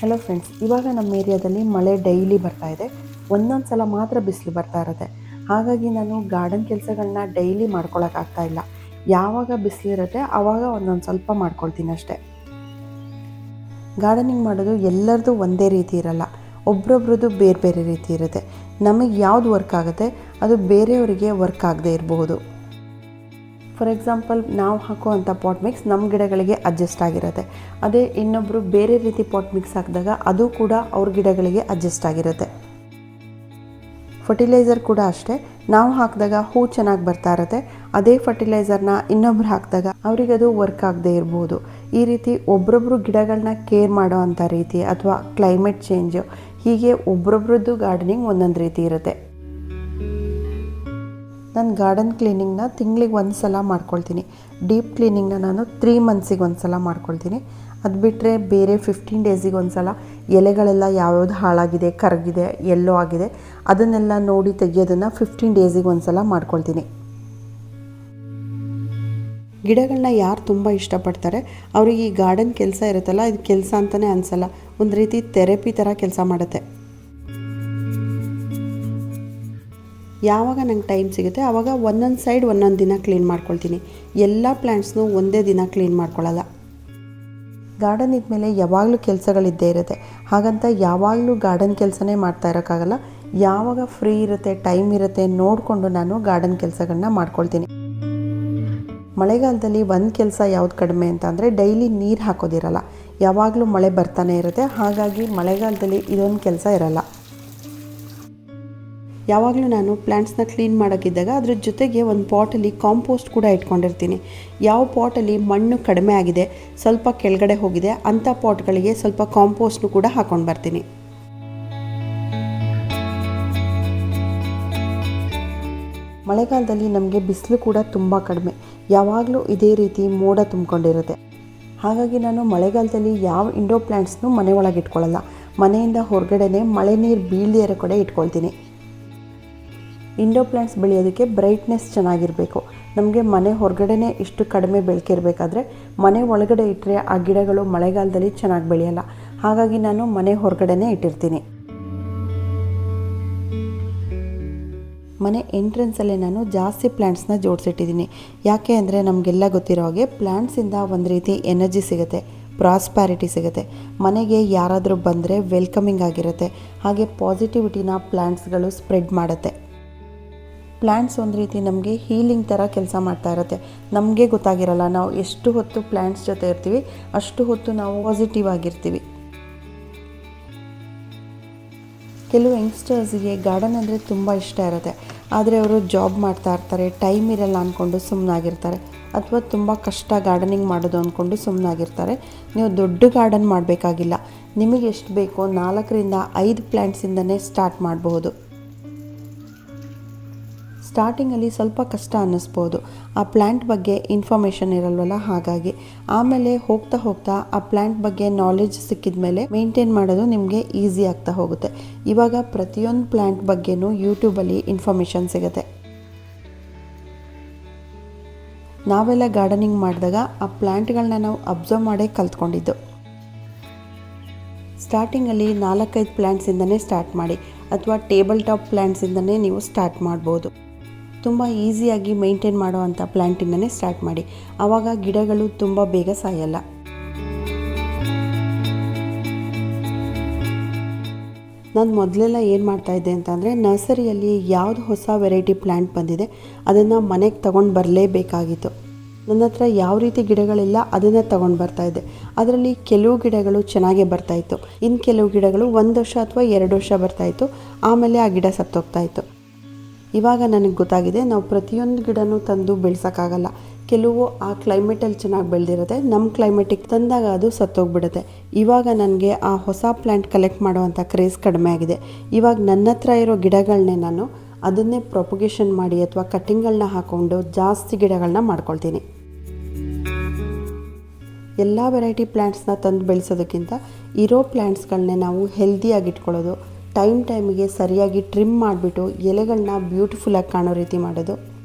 Hello friends, ಇವಾಗ ನಮ್ಮ ಏರಿಯಾದಲ್ಲಿ ಮಳೆ ಡೈಲಿ ಬರ್ತಾ ಇದೆ. ಒಂದೊಂದು ಸಲ ಮಾತ್ರ ಬಿಸಿಲು ಬರ್ತಾ ಇರುತ್ತೆ. ಹಾಗಾಗಿ ನಾನು ಗಾರ್ಡನ್ ಕೆಲಸಗಳನ್ನ ಡೈಲಿ ಮಾಡ್ಕೊಳಕ್ಕಾಗ್ತಾ ಇಲ್ಲ. ಯಾವಾಗ ಬಿಸಿಲಿರುತ್ತೆ ಆವಾಗ ಒಂದೊಂದು ಸ್ವಲ್ಪ ಮಾಡ್ಕೊಳ್ತೀನಿ ಅಷ್ಟೇ. ಗಾರ್ಡನಿಂಗ್ ಮಾಡೋದು ಎಲ್ಲರದು ಒಂದೇ ರೀತಿ ಇರಲ್ಲ, ಒಬ್ರೊಬ್ರದ್ದು ಬೇರೆ ಬೇರೆ ರೀತಿ ಇರುತ್ತೆ. ನಮಗೆ ಯಾವುದು ವರ್ಕ್ ಆಗುತ್ತೆ ಅದು ಬೇರೆಯವರಿಗೆ ವರ್ಕ್ ಆಗದೆ ಇರಬಹುದು. ಫಾರ್ ಎಕ್ಸಾಂಪಲ್, ನಾವು ಹಾಕುವಂಥ ಪಾಟ್ ಮಿಕ್ಸ್ ನಮ್ಮ ಗಿಡಗಳಿಗೆ ಅಡ್ಜಸ್ಟ್ ಆಗಿರುತ್ತೆ. ಅದೇ ಇನ್ನೊಬ್ಬರು ಬೇರೆ ರೀತಿ ಪಾಟ್ ಮಿಕ್ಸ್ ಹಾಕಿದಾಗ ಅದು ಕೂಡ ಅವ್ರ ಗಿಡಗಳಿಗೆ ಅಡ್ಜಸ್ಟ್ ಆಗಿರುತ್ತೆ. ಫರ್ಟಿಲೈಸರ್ ಕೂಡ ಅಷ್ಟೇ, ನಾವು ಹಾಕಿದಾಗ ಹೂ ಚೆನ್ನಾಗಿ ಬರ್ತಾ ಇರುತ್ತೆ. ಅದೇ ಫರ್ಟಿಲೈಸರ್ನ ಇನ್ನೊಬ್ರು ಹಾಕಿದಾಗ ಅವರಿಗದು ವರ್ಕ್ ಆಗದೆ ಇರ್ಬೋದು. ಈ ರೀತಿ ಒಬ್ರೊಬ್ರು ಗಿಡಗಳನ್ನ ಕೇರ್ ಮಾಡೋ ಅಂಥ ರೀತಿ ಅಥವಾ ಕ್ಲೈಮೇಟ್ ಚೇಂಜು, ಹೀಗೆ ಒಬ್ರೊಬ್ರದ್ದು ಗಾರ್ಡನಿಂಗ್ ಒಂದೊಂದು ರೀತಿ ಇರುತ್ತೆ. ನಾನು ಗಾರ್ಡನ್ ಕ್ಲೀನಿಂಗ್ನ ತಿಂಗಳಿಗೆ ಒಂದು ಸಲ ಮಾಡ್ಕೊಳ್ತೀನಿ. ಡೀಪ್ ಕ್ಲೀನಿಂಗ್ನ ನಾನು 3 ಮಂತ್ಸಿಗೆ ಒಂದು ಸಲ ಮಾಡ್ಕೊಳ್ತೀನಿ. ಅದು ಬಿಟ್ಟರೆ ಬೇರೆ 15 ಡೇಸಿಗೆ ಒಂದು ಸಲ ಎಲೆಗಳೆಲ್ಲ ಯಾವ್ಯಾವ್ದು ಹಾಳಾಗಿದೆ, ಕರಗಿದೆ, ಎಲ್ಲೋ ಆಗಿದೆ ಅದನ್ನೆಲ್ಲ ನೋಡಿ ತೆಗಿಯೋದನ್ನು 15 ಡೇಸಿಗೆ ಒಂದು ಸಲ ಮಾಡ್ಕೊಳ್ತೀನಿ. ಗಿಡಗಳನ್ನ ಯಾರು ತುಂಬ ಇಷ್ಟಪಡ್ತಾರೆ ಅವ್ರಿಗೆ ಈ ಗಾರ್ಡನ್ ಕೆಲಸ ಇರುತ್ತಲ್ಲ, ಇದು ಕೆಲಸ ಅಂತಲೇ ಅನಿಸಲ್ಲ, ಒಂದು ರೀತಿ ಥೆರಪಿ ಥರ ಕೆಲಸ ಮಾಡುತ್ತೆ. ಯಾವಾಗ ನಂಗೆ ಟೈಮ್ ಸಿಗುತ್ತೆ ಆವಾಗ ಒಂದೊಂದು ಸೈಡ್ ಒಂದೊಂದು ದಿನ ಕ್ಲೀನ್ ಮಾಡ್ಕೊಳ್ತೀನಿ. ಎಲ್ಲ ಪ್ಲ್ಯಾಂಟ್ಸ್ನೂ ಒಂದೇ ದಿನ ಕ್ಲೀನ್ ಮಾಡ್ಕೊಳ್ಳಲ್ಲ. ಗಾರ್ಡನ್ ಇದ್ಮೇಲೆ ಯಾವಾಗಲೂ ಕೆಲಸಗಳಿದ್ದೇ ಇರುತ್ತೆ. ಹಾಗಂತ ಯಾವಾಗಲೂ ಗಾರ್ಡನ್ ಕೆಲಸನೇ ಮಾಡ್ತಾ ಇರೋಕ್ಕಾಗಲ್ಲ. ಯಾವಾಗ ಫ್ರೀ ಇರುತ್ತೆ, ಟೈಮ್ ಇರುತ್ತೆ ನೋಡಿಕೊಂಡು ನಾನು ಗಾರ್ಡನ್ ಕೆಲಸಗಳನ್ನ ಮಾಡ್ಕೊಳ್ತೀನಿ. ಮಳೆಗಾಲದಲ್ಲಿ ಒಂದು ಕೆಲಸ ಯಾವ್ದು ಕಡಿಮೆ ಅಂತ ಅಂದರೆ ಡೈಲಿ ನೀರು ಹಾಕೋದಿರಲ್ಲ. ಯಾವಾಗಲೂ ಮಳೆ ಬರ್ತಾನೆ ಇರುತ್ತೆ. ಹಾಗಾಗಿ ಮಳೆಗಾಲದಲ್ಲಿ ಇದೊಂದು ಕೆಲಸ ಇರಲ್ಲ. ಯಾವಾಗಲೂ ನಾನು ಪ್ಲ್ಯಾಂಟ್ಸ್ನ ಕ್ಲೀನ್ ಮಾಡೋಕ್ಕಿದ್ದಾಗ ಅದ್ರ ಜೊತೆಗೆ ಒಂದು ಪಾಟಲ್ಲಿ ಕಾಂಪೋಸ್ಟ್ ಕೂಡ ಇಟ್ಕೊಂಡಿರ್ತೀನಿ. ಯಾವ ಪಾಟಲ್ಲಿ ಮಣ್ಣು ಕಡಿಮೆ ಆಗಿದೆ, ಸ್ವಲ್ಪ ಕೆಳಗಡೆ ಹೋಗಿದೆ ಅಂಥ ಪಾಟ್ಗಳಿಗೆ ಸ್ವಲ್ಪ ಕಾಂಪೋಸ್ಟ್ನು ಕೂಡ ಹಾಕ್ಕೊಂಡು ಬರ್ತೀನಿ. ಮಳೆಗಾಲದಲ್ಲಿ ನಮಗೆ ಬಿಸಿಲು ಕೂಡ ತುಂಬ ಕಡಿಮೆ, ಯಾವಾಗಲೂ ಇದೇ ರೀತಿ ಮೋಡ ತುಂಬಿಕೊಂಡಿರುತ್ತೆ. ಹಾಗಾಗಿ ನಾನು ಮಳೆಗಾಲದಲ್ಲಿ ಯಾವ ಇಂಡೋರ್ ಪ್ಲ್ಯಾಂಟ್ಸ್ನೂ ಮನೆ ಒಳಗೆ ಇಟ್ಕೊಳ್ಳಲ್ಲ. ಮನೆಯಿಂದ ಹೊರಗಡೆನೇ ಮಳೆ ನೀರು ಬೀಳದೇ ಇರೋ ಕಡೆ ಇಟ್ಕೊಳ್ತೀನಿ. ಇಂಡೋರ್ ಪ್ಲ್ಯಾಂಟ್ಸ್ ಬೆಳೆಯೋದಕ್ಕೆ ಬ್ರೈಟ್ನೆಸ್ ಚೆನ್ನಾಗಿರಬೇಕು. ನಮಗೆ ಮನೆ ಹೊರಗಡೆನೇ ಇಷ್ಟು ಕಡಿಮೆ ಬೆಳಕೆ ಇರಬೇಕಾದ್ರೆ ಮನೆ ಒಳಗಡೆ ಇಟ್ಟರೆ ಆ ಗಿಡಗಳು ಮಳೆಗಾಲದಲ್ಲಿ ಚೆನ್ನಾಗಿ ಬೆಳೆಯಲ್ಲ. ಹಾಗಾಗಿ ನಾನು ಮನೆ ಹೊರಗಡೆನೇ ಇಟ್ಟಿರ್ತೀನಿ. ಮನೆ ಎಂಟ್ರೆನ್ಸಲ್ಲೇ ನಾನು ಜಾಸ್ತಿ ಪ್ಲ್ಯಾಂಟ್ಸ್ನ ಜೋಡಿಸಿಟ್ಟಿದ್ದೀನಿ. ಯಾಕೆ ಅಂದರೆ ನಮಗೆಲ್ಲ ಗೊತ್ತಿರೋ ಹಾಗೆ ಪ್ಲ್ಯಾಂಟ್ಸಿಂದ ಒಂದು ರೀತಿ ಎನರ್ಜಿ ಸಿಗುತ್ತೆ, ಪ್ರಾಸ್ಪ್ಯಾರಿಟಿ ಸಿಗುತ್ತೆ. ಮನೆಗೆ ಯಾರಾದರೂ ಬಂದರೆ ವೆಲ್ಕಮಿಂಗ್ ಆಗಿರುತ್ತೆ. ಹಾಗೆ ಪಾಸಿಟಿವಿಟಿನ ಪ್ಲ್ಯಾಂಟ್ಸ್ಗಳು ಸ್ಪ್ರೆಡ್ ಮಾಡುತ್ತೆ. ಪ್ಲ್ಯಾಂಟ್ಸ್ ಒಂದು ರೀತಿ ನಮಗೆ ಹೀಲಿಂಗ್ ಥರ ಕೆಲಸ ಮಾಡ್ತಾ ಇರುತ್ತೆ. ನಮಗೆ ಗೊತ್ತಾಗಿರಲ್ಲ, ನಾವು ಎಷ್ಟು ಹೊತ್ತು ಪ್ಲ್ಯಾಂಟ್ಸ್ ಜೊತೆ ಇರ್ತೀವಿ ಅಷ್ಟು ಹೊತ್ತು ನಾವು ಪಾಸಿಟಿವ್ ಆಗಿರ್ತೀವಿ. ಕೆಲವು ಯಂಗ್ಸ್ಟರ್ಸ್ಗೆ ಗಾರ್ಡನ್ ಅಂದರೆ ತುಂಬ ಇಷ್ಟ ಇರುತ್ತೆ. ಆದರೆ ಅವರು ಜಾಬ್ ಮಾಡ್ತಾ ಇರ್ತಾರೆ, ಟೈಮ್ ಇರಲ್ಲ ಅಂದ್ಕೊಂಡು ಸುಮ್ಮನಾಗಿರ್ತಾರೆ. ಅಥವಾ ತುಂಬ ಕಷ್ಟ ಗಾರ್ಡನಿಂಗ್ ಮಾಡೋದು ಅಂದ್ಕೊಂಡು ಸುಮ್ಮನಾಗಿರ್ತಾರೆ. ನೀವು ದೊಡ್ಡ ಗಾರ್ಡನ್ ಮಾಡಬೇಕಾಗಿಲ್ಲ. ನಿಮಗೆ ಎಷ್ಟು ಬೇಕೋ 4ರಿಂದ 5 ಪ್ಲ್ಯಾಂಟ್ಸಿಂದನೇ ಸ್ಟಾರ್ಟ್ ಮಾಡಬಹುದು. ಸ್ಟಾರ್ಟಿಂಗಲ್ಲಿ ಸ್ವಲ್ಪ ಕಷ್ಟ ಅನ್ನಿಸ್ಬೋದು, ಆ ಪ್ಲ್ಯಾಂಟ್ ಬಗ್ಗೆ ಇನ್ಫಾರ್ಮೇಷನ್ ಇರಲ್ವಲ್ಲ. ಹಾಗಾಗಿ ಆಮೇಲೆ ಹೋಗ್ತಾ ಹೋಗ್ತಾ ಆ ಪ್ಲ್ಯಾಂಟ್ ಬಗ್ಗೆ ನಾಲೆಜ್ ಸಿಕ್ಕಿದ ಮೇಲೆ ಮೇಂಟೈನ್ ಮಾಡೋದು ನಿಮಗೆ ಈಸಿ ಆಗ್ತಾ ಹೋಗುತ್ತೆ. ಇವಾಗ ಪ್ರತಿಯೊಂದು ಪ್ಲ್ಯಾಂಟ್ ಬಗ್ಗೆನೂ ಯೂಟ್ಯೂಬಲ್ಲಿ ಇನ್ಫಾರ್ಮೇಷನ್ ಸಿಗುತ್ತೆ. ನಾವೆಲ್ಲ ಗಾರ್ಡನಿಂಗ್ ಮಾಡಿದಾಗ ಆ ಪ್ಲ್ಯಾಂಟ್ಗಳನ್ನ ನಾವು ಅಬ್ಸರ್ವ್ ಮಾಡೇ ಕಲ್ತ್ಕೊಂಡಿದ್ದು. ಸ್ಟಾರ್ಟಿಂಗಲ್ಲಿ 4-5 ಪ್ಲ್ಯಾಂಟ್ಸಿಂದನೇ ಸ್ಟಾರ್ಟ್ ಮಾಡಿ, ಅಥವಾ ಟೇಬಲ್ ಟಾಪ್ ಪ್ಲ್ಯಾಂಟ್ಸಿಂದನೇ ನೀವು ಸ್ಟಾರ್ಟ್ ಮಾಡ್ಬೋದು. ತುಂಬ ಈಸಿಯಾಗಿ ಮೇಂಟೈನ್ ಮಾಡೋವಂಥ ಪ್ಲ್ಯಾಂಟಿಂದನೇ ಸ್ಟಾರ್ಟ್ ಮಾಡಿ. ಆವಾಗ ಗಿಡಗಳು ತುಂಬ ಬೇಗ ಸಾಯಲ್ಲ. ನಾನು ಮೊದಲೆಲ್ಲ ಏನು ಮಾಡ್ತಾಯಿದ್ದೆ ಅಂತಂದರೆ, ನರ್ಸರಿಯಲ್ಲಿ ಯಾವುದು ಹೊಸ ವೆರೈಟಿ ಪ್ಲ್ಯಾಂಟ್ ಬಂದಿದೆ ಅದನ್ನು ಮನೆಗೆ ತೊಗೊಂಡು ಬರಲೇಬೇಕಾಗಿತ್ತು. ನನ್ನ ಹತ್ರ ಯಾವ ರೀತಿ ಗಿಡಗಳಿಲ್ಲ ಅದನ್ನು ತೊಗೊಂಡು ಬರ್ತಾಯಿದ್ದೆ. ಅದರಲ್ಲಿ ಕೆಲವು ಗಿಡಗಳು ಚೆನ್ನಾಗೇ ಬರ್ತಾಯಿತ್ತು, ಇನ್ನು ಕೆಲವು ಗಿಡಗಳು 1 ವರ್ಷ ಅಥವಾ 2 ವರ್ಷ ಬರ್ತಾಯಿತ್ತು, ಆಮೇಲೆ ಆ ಗಿಡ ಸತ್ತೋಗ್ತಾಯಿತ್ತು. ಇವಾಗ ನನಗೆ ಗೊತ್ತಾಗಿದೆ, ನಾವು ಪ್ರತಿಯೊಂದು ಗಿಡನೂ ತಂದು ಬೆಳೆಸೋಕ್ಕಾಗಲ್ಲ. ಕೆಲವು ಆ ಕ್ಲೈಮೇಟಲ್ಲಿ ಚೆನ್ನಾಗಿ ಬೆಳೆದಿರುತ್ತೆ, ನಮ್ಮ ಕ್ಲೈಮೇಟಿಗೆ ತಂದಾಗ ಅದು ಸತ್ತೋಗ್ಬಿಡುತ್ತೆ. ಇವಾಗ ನನಗೆ ಆ ಹೊಸ ಪ್ಲ್ಯಾಂಟ್ ಕಲೆಕ್ಟ್ ಮಾಡೋವಂಥ ಕ್ರೇಜ್ ಕಡಿಮೆ ಆಗಿದೆ. ಇವಾಗ ನನ್ನ ಹತ್ರ ಇರೋ ಗಿಡಗಳನ್ನೇ ನಾನು ಅದನ್ನೇ ಪ್ರೊಪಗೇಷನ್ ಮಾಡಿ ಅಥವಾ ಕಟ್ಟಿಂಗ್ಗಳನ್ನ ಹಾಕ್ಕೊಂಡು ಜಾಸ್ತಿ ಗಿಡಗಳನ್ನ ಮಾಡ್ಕೊಳ್ತೀನಿ. ಎಲ್ಲ ವೆರೈಟಿ ಪ್ಲ್ಯಾಂಟ್ಸ್ನ ತಂದು ಬೆಳೆಸೋದಕ್ಕಿಂತ ಇರೋ ಪ್ಲ್ಯಾಂಟ್ಸ್ಗಳನ್ನೇ ನಾವು ಹೆಲ್ದಿಯಾಗಿ ಇಟ್ಕೊಳ್ಳೋದು, ಟೈಮಿಗೆ ಸರಿಯಾಗಿ ಟ್ರಿಮ್ ಮಾಡಿಬಿಟ್ಟು ಎಲೆಗಳನ್ನ ಬ್ಯೂಟಿಫುಲ್ಲಾಗಿ ಕಾಣೋ ರೀತಿ ಮಾಡೋದು,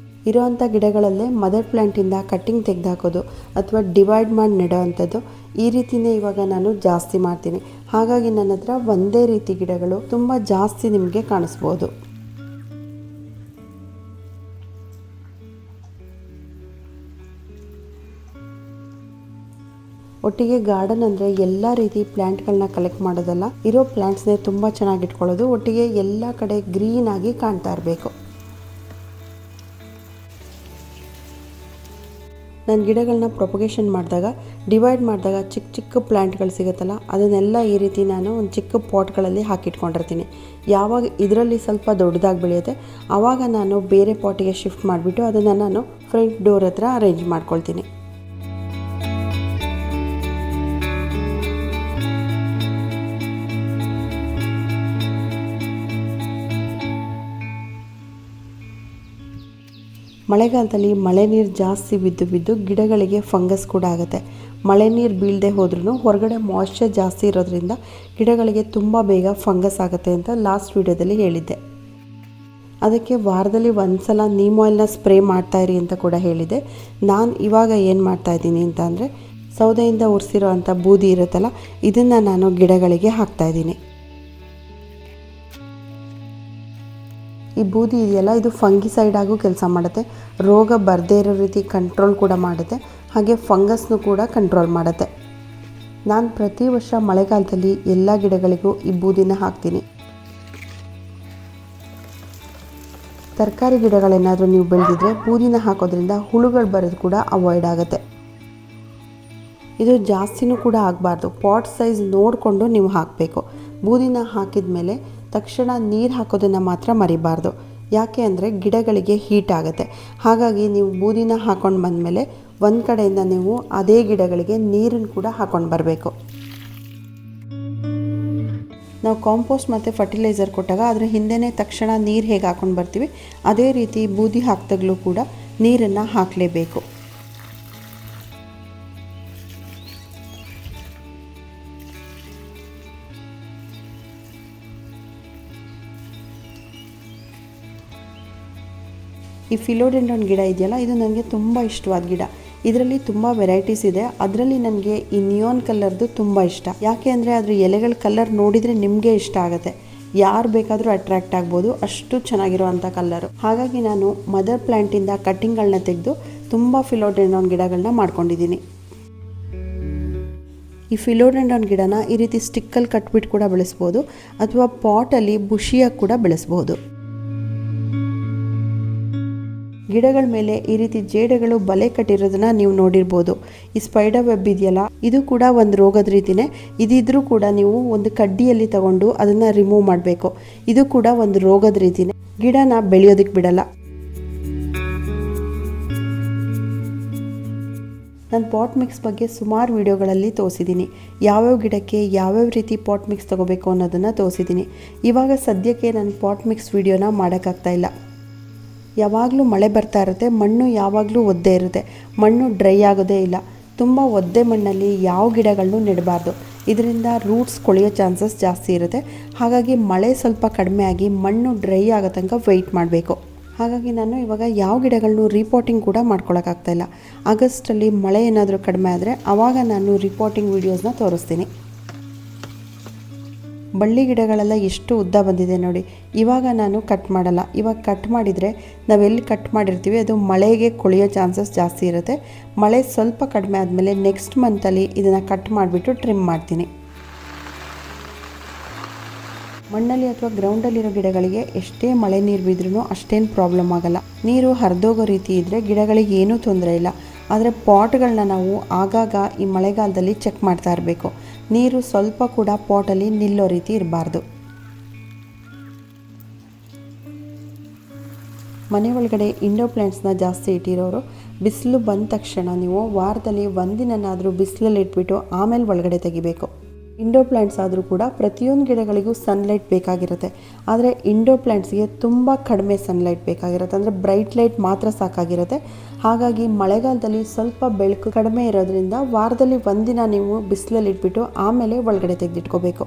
ಇರೋವಂಥ ಗಿಡಗಳಲ್ಲೇ ಮದರ್ ಪ್ಲ್ಯಾಂಟಿಂದ ಕಟ್ಟಿಂಗ್ ತೆಗೆದುಹಾಕೋದು ಅಥವಾ ಡಿವೈಡ್ ಮಾಡಿ ನೆಡೋ ಅಂಥದ್ದು ಈ ರೀತಿಯೇ ಇವಾಗ ನಾನು ಜಾಸ್ತಿ ಮಾಡ್ತೀನಿ. ಹಾಗಾಗಿ ನನ್ನ ಹತ್ರ ಒಂದೇ ರೀತಿ ಗಿಡಗಳು ತುಂಬ ಜಾಸ್ತಿ ನಿಮಗೆ ಕಾಣಿಸ್ಬೋದು. ಒಟ್ಟಿಗೆ ಗಾರ್ಡನ್ ಅಂದರೆ ಎಲ್ಲ ರೀತಿ ಪ್ಲ್ಯಾಂಟ್ಗಳನ್ನ ಕಲೆಕ್ಟ್ ಮಾಡೋದಲ್ಲ, ಇರೋ ಪ್ಲ್ಯಾಂಟ್ಸ್ನೇ ತುಂಬ ಚೆನ್ನಾಗಿ ಇಟ್ಕೊಳ್ಳೋದು, ಒಟ್ಟಿಗೆ ಎಲ್ಲ ಕಡೆ ಗ್ರೀನ್ ಆಗಿ ಕಾಣ್ತಾ ಇರಬೇಕು. ನಾನು ಗಿಡಗಳನ್ನ ಪ್ರೊಪಗೇಷನ್ ಮಾಡಿದಾಗ ಡಿವೈಡ್ ಮಾಡಿದಾಗ ಚಿಕ್ಕ ಚಿಕ್ಕ ಪ್ಲ್ಯಾಂಟ್ಗಳು ಸಿಗುತ್ತಲ್ಲ, ಅದನ್ನೆಲ್ಲ ಈ ರೀತಿ ನಾನು ಒಂದು ಚಿಕ್ಕ ಪಾಟ್ಗಳಲ್ಲಿ ಹಾಕಿಟ್ಕೊಂಡಿರ್ತೀನಿ. ಯಾವಾಗ ಇದರಲ್ಲಿ ಸ್ವಲ್ಪ ದೊಡ್ಡದಾಗಿ ಬೆಳೆಯುತ್ತೆ ಆವಾಗ ನಾನು ಬೇರೆ ಪಾಟಿಗೆ ಶಿಫ್ಟ್ ಮಾಡಿಬಿಟ್ಟು ಅದನ್ನು ನಾನು ಫ್ರಂಟ್ ಡೋರ್ ಹತ್ರ ಅರೇಂಜ್ ಮಾಡ್ಕೊಳ್ತೀನಿ. ಮಳೆಗಾಲದಲ್ಲಿ ಮಳೆ ನೀರು ಜಾಸ್ತಿ ಬಿದ್ದು ಗಿಡಗಳಿಗೆ ಫಂಗಸ್ ಕೂಡ ಆಗುತ್ತೆ. ಮಳೆ ನೀರು ಬೀಳದೆ ಹೋದ್ರೂ ಹೊರಗಡೆ ಮಾಯ್ಶ್ಚರ್ ಜಾಸ್ತಿ ಇರೋದ್ರಿಂದ ಗಿಡಗಳಿಗೆ ತುಂಬ ಬೇಗ ಫಂಗಸ್ ಆಗುತ್ತೆ ಅಂತ ಲಾಸ್ಟ್ ವಿಡಿಯೋದಲ್ಲಿ ಹೇಳಿದ್ದೆ. ಅದಕ್ಕೆ ವಾರದಲ್ಲಿ ಒಂದು ಸಲ ನೀಮ್ ಆಯಿಲ್ನ ಸ್ಪ್ರೇ ಮಾಡ್ತಾಯಿರಿ ಅಂತ ಕೂಡ ಹೇಳಿದೆ. ನಾನು ಇವಾಗ ಏನು ಮಾಡ್ತಾಯಿದ್ದೀನಿ ಅಂತ ಅಂದರೆ ಸೌದೆಯಿಂದ ಉರಿಸಿರೋ ಅಂಥ ಬೂದಿ ಇರುತ್ತಲ್ಲ, ಇದನ್ನು ನಾನು ಗಿಡಗಳಿಗೆ ಹಾಕ್ತಾಯಿದ್ದೀನಿ. ಈ ಬೂದಿ ಇದೆಯಲ್ಲ, ಇದು ಫಂಗಿಸೈಡ್ ಆಗೂ ಕೆಲಸ ಮಾಡುತ್ತೆ. ರೋಗ ಬರದೇ ಇರೋ ರೀತಿ ಕಂಟ್ರೋಲ್ ಕೂಡ ಮಾಡುತ್ತೆ, ಹಾಗೆ ಫಂಗಸ್ನು ಕೂಡ ಕಂಟ್ರೋಲ್ ಮಾಡುತ್ತೆ. ನಾನು ಪ್ರತಿ ವರ್ಷ ಮಳೆಗಾಲದಲ್ಲಿ ಎಲ್ಲ ಗಿಡಗಳಿಗೂ ಈ ಬೂದಿನ ಹಾಕ್ತೀನಿ. ತರಕಾರಿ ಗಿಡಗಳೇನಾದರೂ ನೀವು ಬೆಳೆದಿದ್ರೆ ಬೂದಿನ ಹಾಕೋದ್ರಿಂದ ಹುಳುಗಳು ಬರೋದು ಕೂಡ ಅವಾಯ್ಡ್ ಆಗುತ್ತೆ. ಇದು ಜಾಸ್ತಿನೂ ಕೂಡ ಆಗಬಾರ್ದು, ಪಾಟ್ ಸೈಜ್ ನೋಡಿಕೊಂಡು ನೀವು ಹಾಕಬೇಕು. ಬೂದಿನ ಹಾಕಿದ ಮೇಲೆ ತಕ್ಷಣ ನೀರು ಹಾಕೋದನ್ನು ಮಾತ್ರ ಮರಿಬಾರ್ದು. ಯಾಕೆ ಅಂದರೆ ಗಿಡಗಳಿಗೆ ಹೀಟ್ ಆಗುತ್ತೆ. ಹಾಗಾಗಿ ನೀವು ಬೂದಿನ ಹಾಕ್ಕೊಂಡು ಬಂದಮೇಲೆ ಒಂದು ಕಡೆಯಿಂದ ನೀವು ಅದೇ ಗಿಡಗಳಿಗೆ ನೀರನ್ನು ಕೂಡ ಹಾಕ್ಕೊಂಡು ಬರಬೇಕು. ನಾವು ಕಾಂಪೋಸ್ಟ್ ಮತ್ತು ಫರ್ಟಿಲೈಸರ್ ಕೊಟ್ಟಾಗ ಅದರ ಹಿಂದೆಯೇ ತಕ್ಷಣ ನೀರು ಹೇಗೆ ಹಾಕ್ಕೊಂಡು ಬರ್ತೀವಿ, ಅದೇ ರೀತಿ ಬೂದಿ ಹಾಕಿದಾಗಲೂ ಕೂಡ ನೀರನ್ನು ಹಾಕಲೇಬೇಕು. ಈ ಫಿಲೋಡೆಂಡ್ರಾನ್ ಗಿಡ ಇದೆಯಲ್ಲ, ಇದು ನನಗೆ ತುಂಬ ಇಷ್ಟವಾದ ಗಿಡ. ಇದರಲ್ಲಿ ತುಂಬ ವೆರೈಟೀಸ್ ಇದೆ. ಅದರಲ್ಲಿ ನನಗೆ ಈ ನಿಯಾನ್ ಕಲರ್ದು ತುಂಬ ಇಷ್ಟ. ಯಾಕೆ ಅಂದರೆ ಅದ್ರ ಎಲೆಗಳ ಕಲರ್ ನೋಡಿದರೆ ನಿಮಗೆ ಇಷ್ಟ ಆಗುತ್ತೆ. ಯಾರು ಬೇಕಾದರೂ ಅಟ್ರಾಕ್ಟ್ ಆಗ್ಬೋದು, ಅಷ್ಟು ಚೆನ್ನಾಗಿರುವಂಥ ಕಲ್ಲರು. ಹಾಗಾಗಿ ನಾನು ಮದರ್ ಪ್ಲ್ಯಾಂಟಿಂದ ಕಟ್ಟಿಂಗ್ಗಳನ್ನ ತೆಗೆದು ತುಂಬ ಫಿಲೋಡೆಂಡ್ರಾನ್ ಗಿಡಗಳನ್ನ ಮಾಡ್ಕೊಂಡಿದ್ದೀನಿ. ಈ ಫಿಲೋಡೆಂಡ್ರಾನ್ ಗಿಡನ ಈ ರೀತಿ ಸ್ಟಿಕ್ಕಲ್ಲಿ ಕಟ್ಬಿಟ್ಟು ಕೂಡ ಬೆಳೆಸ್ಬೋದು, ಅಥವಾ ಪಾಟಲ್ಲಿ ಬುಷಿಯಾಗಿ ಕೂಡ ಬೆಳೆಸ್ಬೋದು. ಗಿಡಗಳ ಮೇಲೆ ಈ ರೀತಿ ಜೇಡಗಳು ಬಲೆ ಕಟ್ಟಿರೋದನ್ನ ನೀವು ನೋಡಿರ್ಬೋದು. ಈ ಸ್ಪೈಡರ್ ವೆಬ್ ಇದೆಯಲ್ಲ, ಇದು ಕೂಡ ಒಂದು ರೋಗದ ರೀತಿಯೇ. ಇದಿದ್ರೂ ಕೂಡ ನೀವು ಒಂದು ಕಡ್ಡಿಯಲ್ಲಿ ತಗೊಂಡು ಅದನ್ನು ರಿಮೂವ್ ಮಾಡಬೇಕು. ಇದು ಕೂಡ ಒಂದು ರೋಗದ ರೀತಿಯೇ, ಗಿಡನ ಬೆಳೆಯೋದಕ್ಕೆ ಬಿಡಲ್ಲ. ನಾನು ಪಾಟ್ ಮಿಕ್ಸ್ ಬಗ್ಗೆ ಸುಮಾರು ವಿಡಿಯೋಗಳಲ್ಲಿ ತೋರಿಸಿದ್ದೀನಿ. ಯಾವ್ಯಾವ ಗಿಡಕ್ಕೆ ಯಾವ್ಯಾವ ರೀತಿ ಪಾಟ್ ಮಿಕ್ಸ್ ತೊಗೋಬೇಕು ಅನ್ನೋದನ್ನು ತೋರಿಸಿದ್ದೀನಿ. ಇವಾಗ ಸದ್ಯಕ್ಕೆ ನಾನು ಪಾಟ್ ಮಿಕ್ಸ್ ವಿಡಿಯೋನ ಮಾಡೋಕ್ಕಾಗ್ತಾ ಇಲ್ಲ. ಯಾವಾಗಲೂ ಮಳೆ ಬರ್ತಾ ಇರುತ್ತೆ, ಮಣ್ಣು ಯಾವಾಗಲೂ ಒದ್ದೆ ಇರುತ್ತೆ, ಮಣ್ಣು ಡ್ರೈ ಆಗೋದೇ ಇಲ್ಲ. ತುಂಬ ಒದ್ದೆ ಮಣ್ಣಲ್ಲಿ ಯಾವ ಗಿಡಗಳನ್ನೂ ನೆಡಬಾರ್ದು, ಇದರಿಂದ ರೂಟ್ಸ್ ಕೊಳೆಯೋ ಚಾನ್ಸಸ್ ಜಾಸ್ತಿ ಇರುತ್ತೆ. ಹಾಗಾಗಿ ಮಳೆ ಸ್ವಲ್ಪ ಕಡಿಮೆ ಆಗಿ ಮಣ್ಣು ಡ್ರೈ ಆಗೋ ತನಕ ವೆಯ್ಟ್ ಮಾಡಬೇಕು. ಹಾಗಾಗಿ ನಾನು ಇವಾಗ ಯಾವ ಗಿಡಗಳನ್ನೂ ರಿಪೋರ್ಟಿಂಗ್ ಕೂಡ ಮಾಡ್ಕೊಳಕ್ಕಾಗ್ತಾಯಿಲ್ಲ. ಆಗಸ್ಟಲ್ಲಿ ಮಳೆ ಏನಾದರೂ ಕಡಿಮೆ ಆದರೆ ಆವಾಗ ನಾನು ರಿಪೋರ್ಟಿಂಗ್ ವೀಡಿಯೋಸ್ನ ತೋರಿಸ್ತೀನಿ. ಬಳ್ಳಿ ಗಿಡಗಳೆಲ್ಲ ಎಷ್ಟು ಉದ್ದ ಬಂದಿದೆ ನೋಡಿ. ಇವಾಗ ನಾನು ಕಟ್ ಮಾಡಲ್ಲ. ಇವಾಗ ಕಟ್ ಮಾಡಿದರೆ ನಾವೆಲ್ಲಿ ಕಟ್ ಮಾಡಿರ್ತೀವಿ ಅದು ಮಳೆಗೆ ಕೊಳೆಯೋ ಚಾನ್ಸಸ್ ಜಾಸ್ತಿ ಇರುತ್ತೆ. ಮಳೆ ಸ್ವಲ್ಪ ಕಡಿಮೆ ಆದಮೇಲೆ ನೆಕ್ಸ್ಟ್ ಮಂತಲ್ಲಿ ಇದನ್ನು ಕಟ್ ಮಾಡಿಬಿಟ್ಟು ಟ್ರಿಮ್ ಮಾಡ್ತೀನಿ. ಮಣ್ಣಲ್ಲಿ ಅಥವಾ ಗ್ರೌಂಡಲ್ಲಿರೋ ಗಿಡಗಳಿಗೆ ಎಷ್ಟೇ ಮಳೆ ನೀರು ಬಿದ್ರೂ ಅಷ್ಟೇನು ಪ್ರಾಬ್ಲಮ್ ಆಗಲ್ಲ. ನೀರು ಹರಿದೋಗೋ ರೀತಿ ಇದ್ದರೆ ಗಿಡಗಳಿಗೆ ಏನೂ ತೊಂದರೆ ಇಲ್ಲ. ಆದರೆ ಪಾಟ್ಗಳನ್ನ ನಾವು ಆಗಾಗ ಈ ಮಳೆಗಾಲದಲ್ಲಿ ಚೆಕ್ ಮಾಡ್ತಾ ಇರಬೇಕು. ನೀರು ಸ್ವಲ್ಪ ಕೂಡ ಪಾಟಲ್ಲಿ ನಿಲ್ಲೋ ರೀತಿ ಇರಬಾರ್ದು. ಮನೆ ಒಳಗಡೆ ಇಂಡೋರ್ ಪ್ಲ್ಯಾಂಟ್ಸ್ನ ಜಾಸ್ತಿ ಇಟ್ಟಿರೋರು ಬಿಸಿಲು ಬಂದ ತಕ್ಷಣ ನೀವು ವಾರದಲ್ಲಿ ಒಂದಿನನಾದರೂ ಬಿಸಿಲಲ್ಲಿ ಇಟ್ಬಿಟ್ಟು ಆಮೇಲೆ ಒಳಗಡೆ ತೆಗಿಬೇಕು. ಇಂಡೋರ್ ಪ್ಲ್ಯಾಂಟ್ಸ್ ಆದರೂ ಕೂಡ ಪ್ರತಿಯೊಂದು ಗಿಡಗಳಿಗೂ ಸನ್ಲೈಟ್ ಬೇಕಾಗಿರುತ್ತೆ. ಆದರೆ ಇಂಡೋರ್ ಪ್ಲ್ಯಾಂಟ್ಸ್ಗೆ ತುಂಬ ಕಡಿಮೆ ಸನ್ಲೈಟ್ ಬೇಕಾಗಿರುತ್ತೆ, ಅಂದರೆ ಬ್ರೈಟ್ ಲೈಟ್ ಮಾತ್ರ ಸಾಕಾಗಿರುತ್ತೆ. ಹಾಗಾಗಿ ಮಳೆಗಾಲದಲ್ಲಿ ಸ್ವಲ್ಪ ಬೆಳಕು ಕಡಿಮೆ ಇರೋದ್ರಿಂದ ವಾರದಲ್ಲಿ ಒಂದಿನ ನೀವು ಬಿಸಿಲಲ್ಲಿ ಇಟ್ಬಿಟ್ಟು ಆಮೇಲೆ ಒಳಗಡೆ ತೆಗೆದಿಟ್ಕೋಬೇಕು.